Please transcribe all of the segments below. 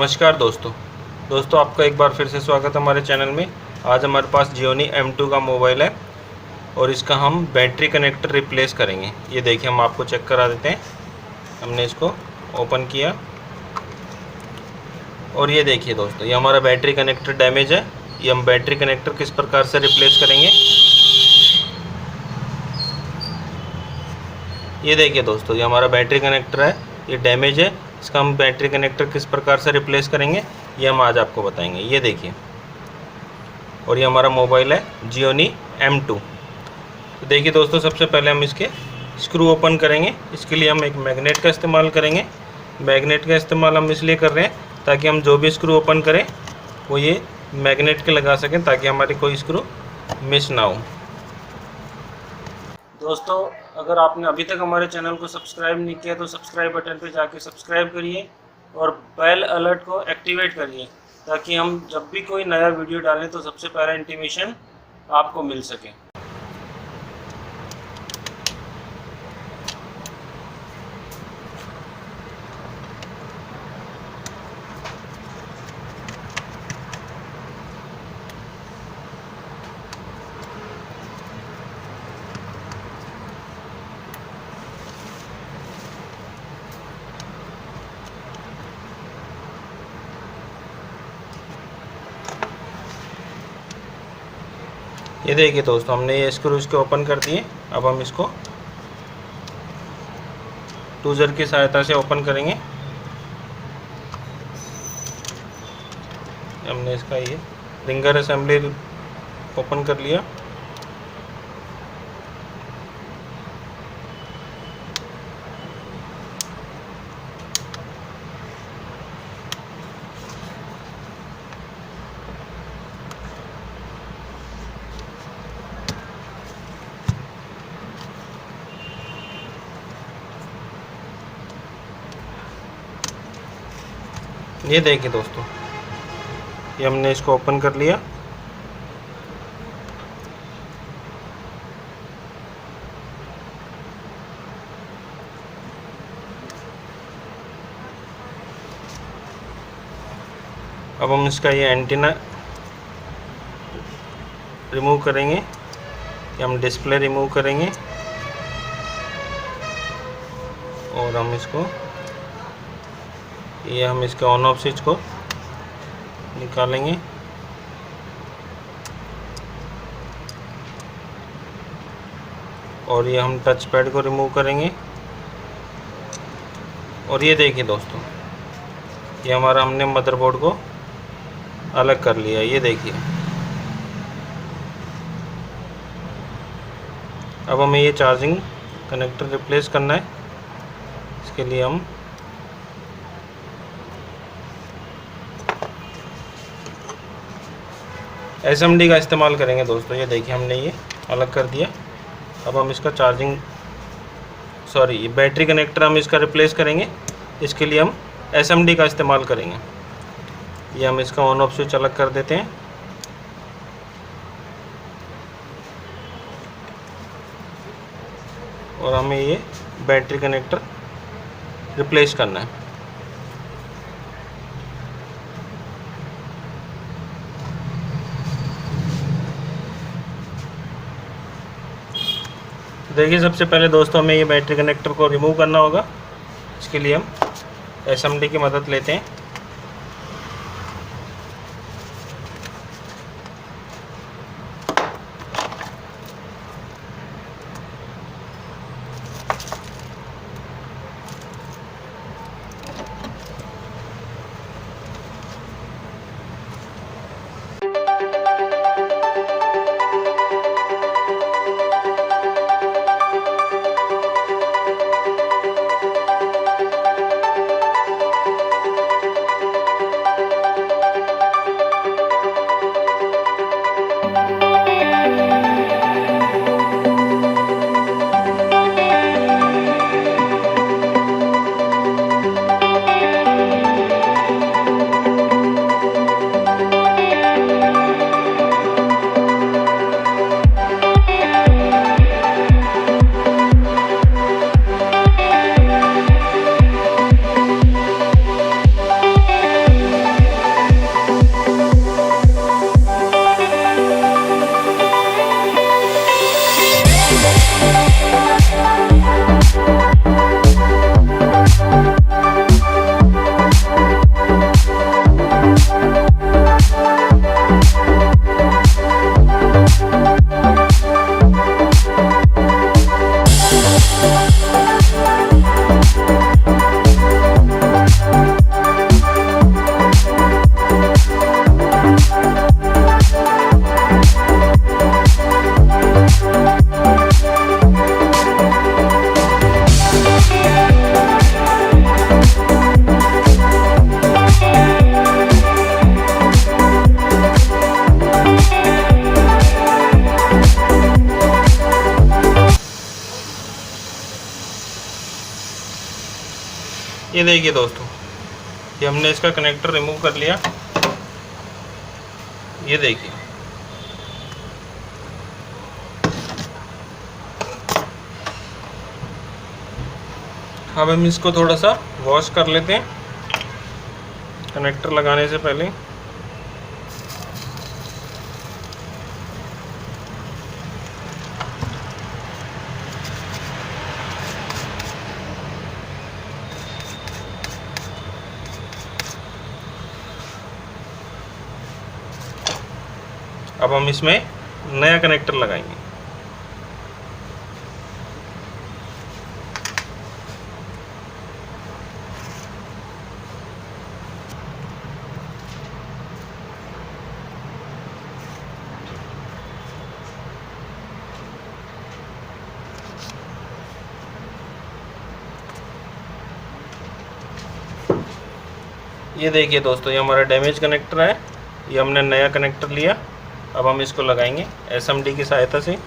नमस्कार दोस्तों आपका एक बार फिर से स्वागत है हमारे चैनल में। आज हमारे पास Xiaomi M2 का मोबाइल है और इसका हम बैटरी कनेक्टर रिप्लेस करेंगे। ये देखिए, हम आपको चेक करा देते हैं। हमने इसको ओपन किया और ये देखिए दोस्तों, ये हमारा बैटरी कनेक्टर डैमेज है। ये हम बैटरी कनेक्टर किस प्रकार से रिप्लेस करेंगे, ये देखिए दोस्तों, ये हमारा बैटरी कनेक्टर है, ये डैमेज है। इसका हम बैटरी कनेक्टर किस प्रकार से रिप्लेस करेंगे ये हम आज आपको बताएंगे। ये देखिए, और ये हमारा मोबाइल है Xiaomi M2। तो देखिए दोस्तों, सबसे पहले हम इसके स्क्रू ओपन करेंगे। इसके लिए हम एक मैग्नेट का इस्तेमाल करेंगे। मैग्नेट का इस्तेमाल हम इसलिए कर रहे हैं ताकि हम जो भी स्क्रू ओपन करें वो ये मैग्नेट के लगा सकें, ताकि हमारी कोई स्क्रू मिस ना हो। दोस्तों, अगर आपने अभी तक हमारे चैनल को सब्सक्राइब नहीं किया तो सब्सक्राइब बटन पे जाके सब्सक्राइब करिए और बेल अलर्ट को एक्टिवेट करिए, ताकि हम जब भी कोई नया वीडियो डालें तो सबसे पहले इंटीमेशन आपको मिल सके। ये देखिए दोस्तों, हमने ये स्क्रू इसके ओपन कर दिए। अब हम इसको टूजर की सहायता से ओपन करेंगे। हमने इसका ये रिंगर असेंबली ओपन कर लिया। ये देखिए दोस्तों, ये हमने इसको ओपन कर लिया। अब हम इसका ये एंटीना रिमूव करेंगे, या हम डिस्प्ले रिमूव करेंगे और हम इसको हम इसके ऑन ऑफ स्विच को निकालेंगे। और ये हम टच पैड को रिमूव करेंगे। और ये देखिए दोस्तों, ये हमारा हमने मदरबोर्ड को अलग कर लिया। ये देखिए, अब हमें ये चार्जिंग कनेक्टर रिप्लेस करना है। इसके लिए हम SMD का इस्तेमाल करेंगे दोस्तों। ये देखिए, हमने ये अलग कर दिया। अब हम इसका बैटरी कनेक्टर हम इसका रिप्लेस करेंगे। इसके लिए हम SMD का इस्तेमाल करेंगे। ये हम इसका ऑन ऑफ स्विच अलग कर देते हैं। और हमें ये बैटरी कनेक्टर रिप्लेस करना है। देखिए, सबसे पहले दोस्तों हमें ये बैटरी कनेक्टर को रिमूव करना होगा। इसके लिए हम SMD की मदद लेते हैं। ये देखिए दोस्तों, ये हमने इसका कनेक्टर रिमूव कर लिया। ये देखिए, अब हम इसको थोड़ा सा वॉश कर लेते हैं कनेक्टर लगाने से पहले। अब हम इसमें नया कनेक्टर लगाएंगे। ये देखिए दोस्तों, ये हमारा डैमेज कनेक्टर है, ये हमने नया कनेक्टर लिया। अब हम इसको लगाएंगे एसएमडी की सहायता से।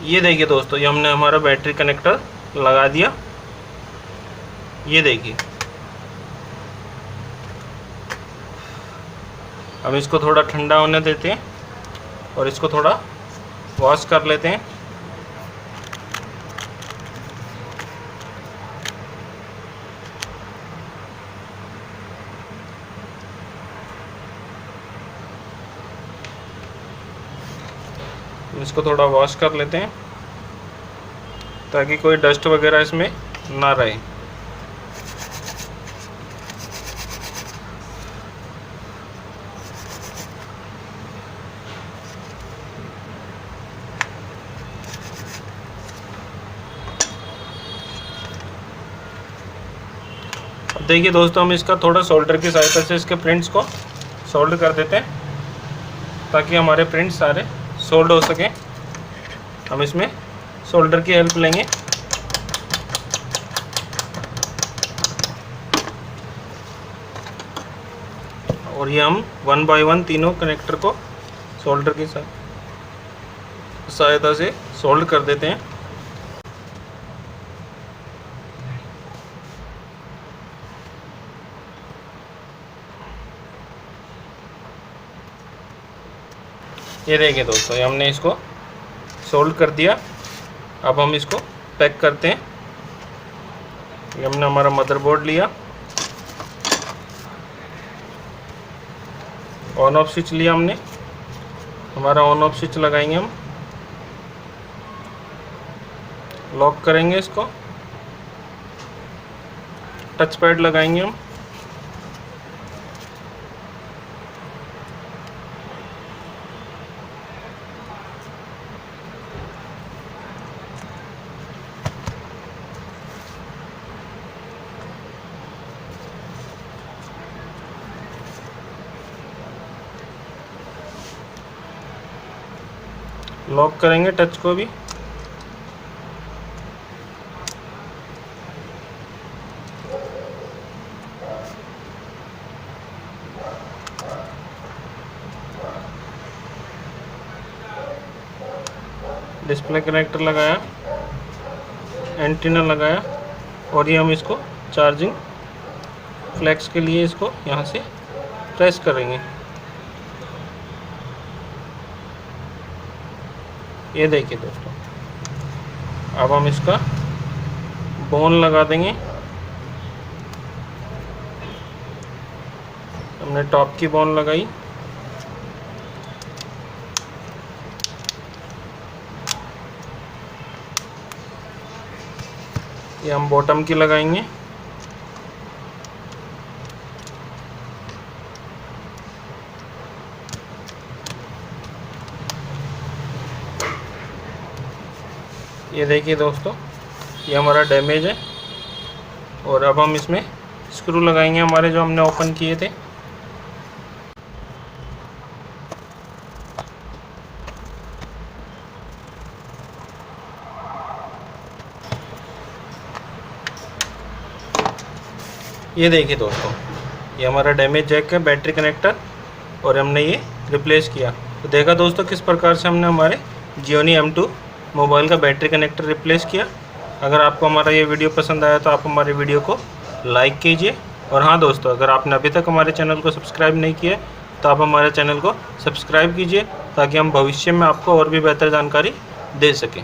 ये देखिए दोस्तों, ये हमने हमारा बैटरी कनेक्टर लगा दिया। ये देखिए, हम इसको थोड़ा ठंडा होने देते हैं और इसको थोड़ा वॉश कर लेते हैं। इसको थोड़ा वॉश कर लेते हैं ताकि कोई डस्ट वगैरह इसमें ना रहे। अब देखिए दोस्तों, हम इसका थोड़ा सोल्डर की सहायता से इसके प्रिंट्स को सोल्ड कर देते हैं ताकि हमारे प्रिंट्स सारे सोल्ड हो सके। हम इसमें सोल्डर की हेल्प लेंगे। और ये हम 1 बाय 1 तीनों कनेक्टर को सोल्डर की सहायता से सोल्ड कर देते हैं। ये देखिए दोस्तों, ये हमने इसको सोल्ड कर दिया। अब हम इसको पैक करते हैं। ये हमने हमारा मदरबोर्ड लिया, ऑन ऑफ स्विच लिया हमने, हमारा ऑन ऑफ स्विच लगाएंगे हम, लॉक करेंगे इसको टच पैड लगाएंगे हम। लॉक करेंगे टच को भी। डिस्प्ले कनेक्टर लगाया, एंटीना लगाया और ये हम इसको चार्जिंग फ्लेक्स के लिए इसको यहाँ से प्रेस करेंगे। ये देखिए दोस्तों, अब हम इसका बोन लगा देंगे। हमने टॉप की बोन लगाई, ये हम बॉटम की लगाएंगे। ये देखिए दोस्तों, ये हमारा डैमेज है और अब हम इसमें स्क्रू लगाएंगे हमारे जो हमने ओपन किए थे। ये देखिए दोस्तों, ये हमारा डैमेज जैक है बैटरी कनेक्टर और हमने ये रिप्लेस किया। तो देखा दोस्तों किस प्रकार से हमने हमारे Xiaomi M2 मोबाइल का बैटरी कनेक्टर रिप्लेस किया। अगर आपको हमारा ये वीडियो पसंद आया तो आप हमारे वीडियो को लाइक कीजिए। और हाँ दोस्तों, अगर आपने अभी तक हमारे चैनल को सब्सक्राइब नहीं किया तो आप हमारे चैनल को सब्सक्राइब कीजिए ताकि हम भविष्य में आपको और भी बेहतर जानकारी दे सकें।